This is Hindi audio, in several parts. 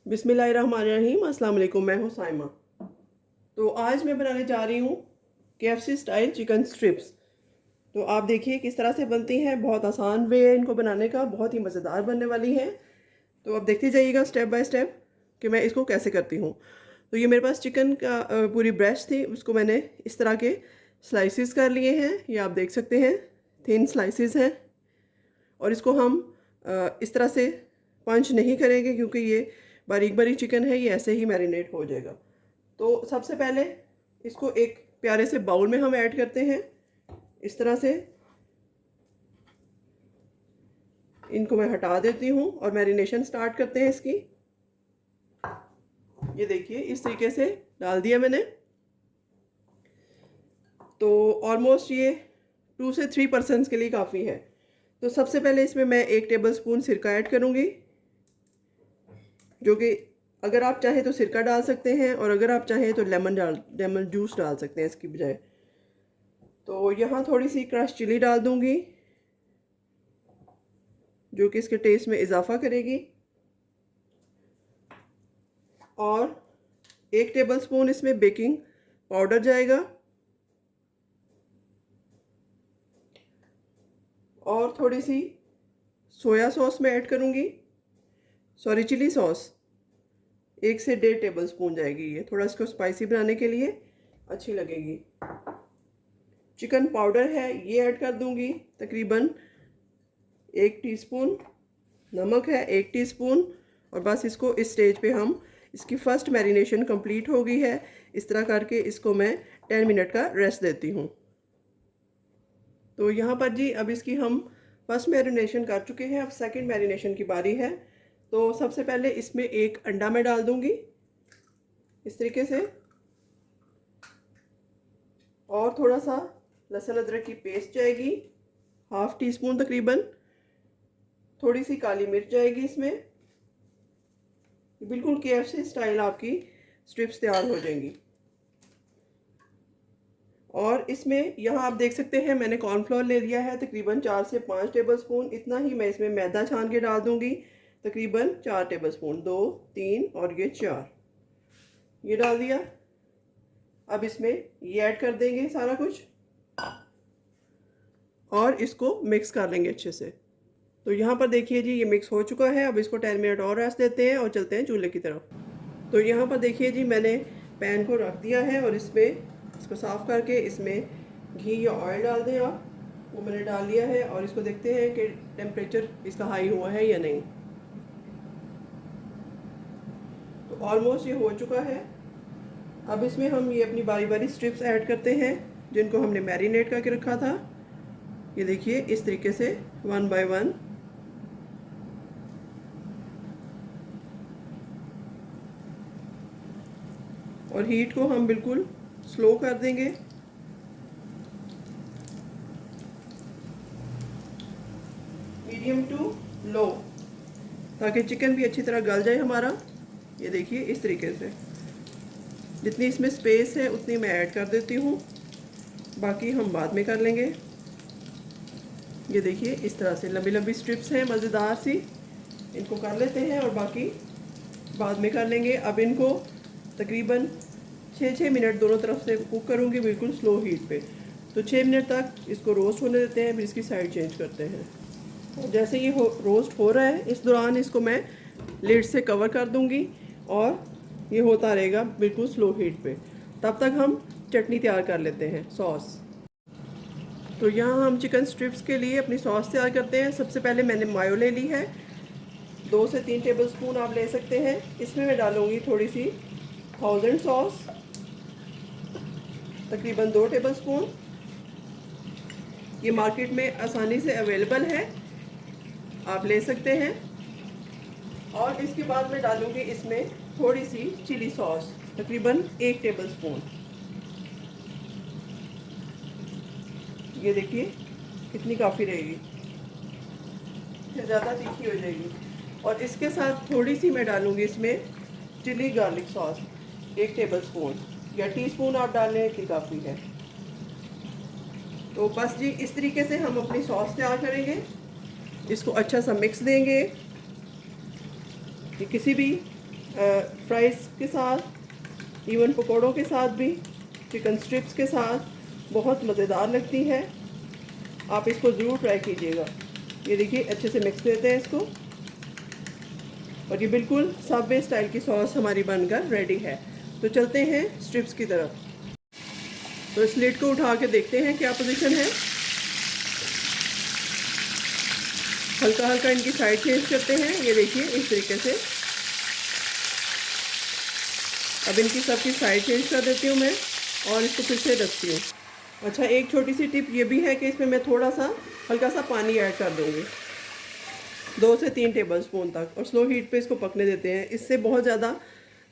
बिस्मिल्लाहिर्रहमानिर्रहीम। अस्सलाम वालेकुम। मैं हूँ साइमा। तो आज मैं बनाने जा रही हूँ KFC स्टाइल चिकन स्ट्रिप्स। तो आप देखिए किस तरह से बनती हैं। बहुत आसान वे है इनको बनाने का, बहुत ही मज़ेदार बनने वाली हैं। तो अब देखते जाइएगा स्टेप बाय स्टेप कि मैं इसको कैसे करती हूँ। तो ये मेरे पास चिकन का पूरी ब्रेस्ट थी, उसको मैंने इस तरह के स्लाइसिस कर लिए हैं। ये आप देख सकते हैं, थिन स्लाइसिस हैं। और इसको हम इस तरह से पंच नहीं करेंगे क्योंकि ये बारीक बारीक चिकन है, ये ऐसे ही मैरिनेट हो जाएगा। तो सबसे पहले इसको एक प्यारे से बाउल में हम ऐड करते हैं। इस तरह से इनको मैं हटा देती हूँ और मैरिनेशन स्टार्ट करते हैं इसकी। ये देखिए इस तरीके से डाल दिया मैंने। तो ऑलमोस्ट ये 2 से 3 पर्सन्स के लिए काफ़ी है। तो सबसे पहले इसमें मैं 1 टेबलस्पून सिरका ऐड करूँगी, जो कि अगर आप चाहें तो सिरका डाल सकते हैं और अगर आप चाहें तो लेमन जूस डाल सकते हैं इसकी बजाय। तो यहाँ थोड़ी सी क्रश चिली डाल दूँगी, जो कि इसके टेस्ट में इजाफा करेगी। और 1 टेबलस्पून इसमें बेकिंग पाउडर जाएगा और थोड़ी सी सोया सॉस मैं ऐड करूँगी, सॉरी चिली सॉस 1 से 1.5 टेबलस्पून जाएगी। ये थोड़ा इसको स्पाइसी बनाने के लिए अच्छी लगेगी। चिकन पाउडर है ये ऐड कर दूँगी, तकरीबन 1 टीस्पून। नमक है 1 टीस्पून। और बस इसको इस स्टेज पे हम इसकी फ़र्स्ट मैरिनेशन कंप्लीट हो गई है। इस तरह करके इसको मैं 10 मिनट का रेस्ट देती हूँ। तो यहाँ पर जी अब इसकी हम फर्स्ट मैरिनेशन कर चुके हैं, अब सेकंड मैरिनेशन की बारी है। तो सबसे पहले इसमें 1 अंडा मैं डाल दूँगी इस तरीके से, और थोड़ा सा लहसुन अदरक की पेस्ट जाएगी, 1/2 टीस्पून तकरीबन। थोड़ी सी काली मिर्च जाएगी इसमें। बिल्कुल KFC स्टाइल आपकी स्ट्रिप्स तैयार हो जाएंगी। और इसमें यहाँ आप देख सकते हैं मैंने कॉर्नफ्लोर ले लिया है तकरीबन 4 से 5 टेबलस्पून। इतना ही मैं इसमें मैदा छान के डाल दूँगी, तकरीबन 4 टेबलस्पून, 2, 3 और ये 4, ये डाल दिया। अब इसमें ये ऐड कर देंगे सारा कुछ और इसको मिक्स कर लेंगे अच्छे से। तो यहाँ पर देखिए जी ये मिक्स हो चुका है। अब इसको 10 मिनट और रेस्ट देते हैं और चलते हैं चूल्हे की तरफ। तो यहाँ पर देखिए जी मैंने पैन को रख दिया है और इसमें इसको साफ़ करके इसमें घी या ऑयल डाल दें आप। वो मैंने डाल लिया है और इसको देखते हैं कि टेम्परेचर इसका हाई हुआ है या नहीं। तो ऑलमोस्ट ये हो चुका है। अब इसमें हम ये अपनी बारी बारी स्ट्रिप्स ऐड करते हैं जिनको हमने मैरिनेट करके रखा था। ये देखिए इस तरीके से 1 बाय 1। और हीट को हम बिल्कुल स्लो कर देंगे। मीडियम टू लो, ताकि चिकन भी अच्छी तरह गल जाए हमारा। ये देखिए इस तरीके से जितनी इसमें स्पेस है उतनी मैं ऐड कर देती हूँ, बाकी हम बाद में कर लेंगे। ये देखिए इस तरह से लंबी लंबी स्ट्रिप्स हैं मज़ेदार सी, इनको कर लेते हैं और बाकी बाद में कर लेंगे। अब इनको तकरीबन 6 मिनट दोनों तरफ से कुक करूँगी, बिल्कुल स्लो हीट पे। तो 6 मिनट तक इसको रोस्ट होने देते हैं, फिर इसकी साइड चेंज करते हैं। और जैसे ये रोस्ट हो रहा है इस दौरान इसको मैं लिड से कवर कर दूँगी और ये होता रहेगा बिल्कुल स्लो हीट पे। तब तक हम चटनी तैयार कर लेते हैं, सॉस। तो यहाँ हम चिकन स्ट्रिप्स के लिए अपनी सॉस तैयार करते हैं। सबसे पहले मैंने मायो ले ली है, 2 से 3 टेबलस्पून आप ले सकते हैं। इसमें मैं डालूँगी थोड़ी सी थाउजेंड सॉस, तकरीबन 2 टेबलस्पून। ये मार्केट में आसानी से अवेलेबल है, आप ले सकते हैं। और इसके बाद मैं डालूँगी इसमें थोड़ी सी चिली सॉस, तकरीबन 1 टेबलस्पून। ये देखिए कितनी काफ़ी रहेगी, फिर ज़्यादा तीखी हो जाएगी। और इसके साथ थोड़ी सी मैं डालूँगी इसमें चिली गार्लिक सॉस, 1 टेबलस्पून या टीस्पून आप डाल लें, इतनी काफ़ी है। तो बस जी इस तरीके से हम अपनी सॉस तैयार करेंगे। इसको अच्छा सा मिक्स देंगे कि किसी भी फ्राइज़ के साथ, इवन पकौड़ों के साथ भी, चिकन स्ट्रिप्स के साथ बहुत मज़ेदार लगती है। आप इसको ज़रूर ट्राई कीजिएगा। ये देखिए अच्छे से मिक्स देते हैं इसको, और ये बिल्कुल सबवे स्टाइल की सॉस हमारी बनकर रेडी है। तो चलते हैं स्ट्रिप्स की तरफ। तो इस लिड को उठा के देखते हैं क्या पोजीशन है। हल्का हल्का इनकी साइड चेंज करते हैं, ये देखिए इस तरीके से। अब इनकी सबकी साइड चेंज कर देती हूँ मैं और इसको फिर से रखती हूँ। अच्छा, एक छोटी सी टिप ये भी है कि इसमें मैं थोड़ा सा हल्का सा पानी ऐड कर दूँगी, 2 से 3 टेबलस्पून तक, और स्लो हीट पे इसको पकने देते हैं। इससे बहुत ज़्यादा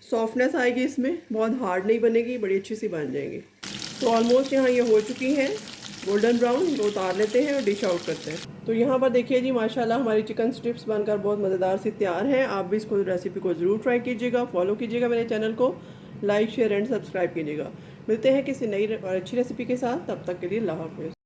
सॉफ्टनेस आएगी इसमें, बहुत हार्ड नहीं बनेगी, बड़ी अच्छी सी बन जाएगी। तो ऑलमोस्ट यहाँ ये हो चुकी हैं गोल्डन ब्राउन। इनको उतार लेते हैं और डिश आउट करते हैं। तो यहाँ पर देखिए जी, माशाल्लाह हमारी चिकन स्ट्रिप्स बनकर बहुत मज़ेदार सी तैयार हैं। आप भी इसको रेसिपी को ज़रूर ट्राई कीजिएगा, फॉलो कीजिएगा मेरे चैनल को, लाइक शेयर एंड सब्सक्राइब कीजिएगा। मिलते हैं किसी नई और अच्छी रेसिपी के साथ, तब तक के लिए अल्लाह हाफ़िज़।